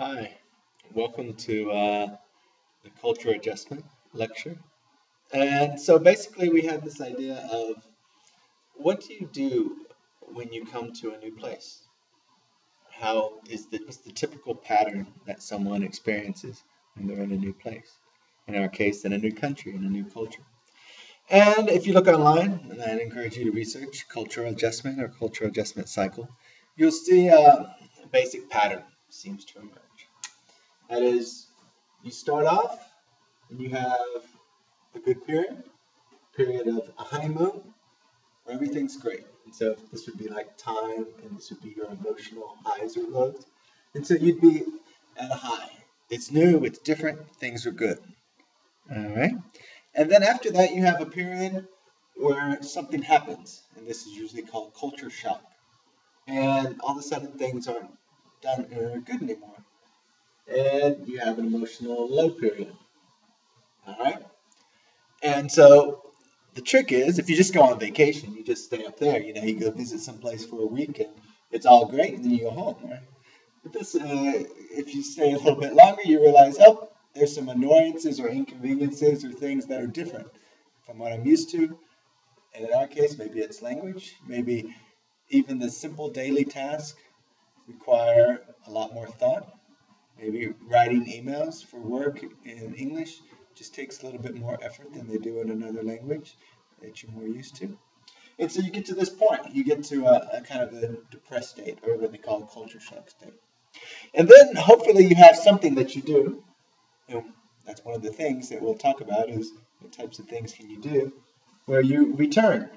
Hi, welcome to the Culture Adjustment lecture. And so basically, we have this idea of what do you do when you come to a new place? What's the typical pattern that someone experiences when they're in a new place? In our case, in a new country, in a new culture. And if you look online, and I encourage you to research cultural adjustment or cultural adjustment cycle, you'll see a basic pattern seems to emerge. That is, you start off and you have a good period of a honeymoon where everything's great. And so this would be like time, and this would be your emotional highs or lows. And so you'd be at a high. It's new, it's different, things are good. All right. And then after that, you have a period where something happens, and this is usually called culture shock. And all of a sudden, things aren't done good anymore. And you have an emotional low period. All right. And so the trick is, if you just go on vacation, you just stay up there. You go visit someplace for a week, and it's all great, and then you go home, right? But if you stay a little bit longer, you realize, oh, there's some annoyances or inconveniences or things that are different from what I'm used to. And in our case, maybe it's language, maybe even the simple daily tasks require a lot more thought. Maybe writing emails for work in English just takes a little bit more effort than they do in another language that you're more used to. And so you get to this point, you get to a kind of a depressed state, or what they call a culture shock state. And then hopefully you have something that you do, and that's one of the things that we'll talk about is what types of things can you do, where you return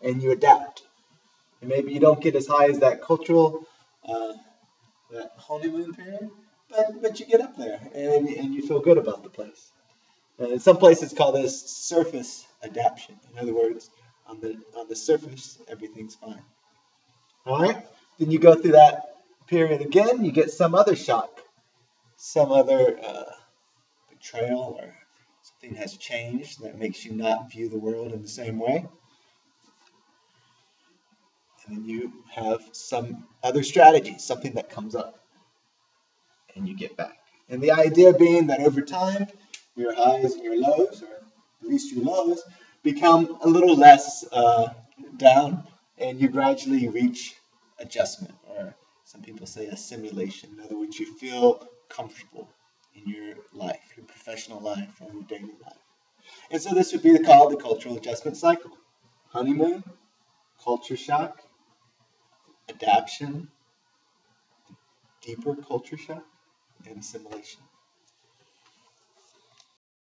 and you adapt. And maybe you don't get as high as that cultural, that honeymoon period, but you get up there and you feel good about the place. Some places call this surface adaptation. In other words, on the surface, everything's fine. All right. Then you go through that period again. You get some other shock, some other betrayal, or something has changed that makes you not view the world in the same way. And then you have some other strategy, something that comes up, and you get back. And the idea being that over time, your highs and your lows, or at least your lows, become a little less down, and you gradually reach adjustment, or some people say assimilation. In other words, you feel comfortable in your life, your professional life, or your daily life. And so this would be called the cultural adjustment cycle. Honeymoon, culture shock, adaptation, deeper culture shock, and assimilation.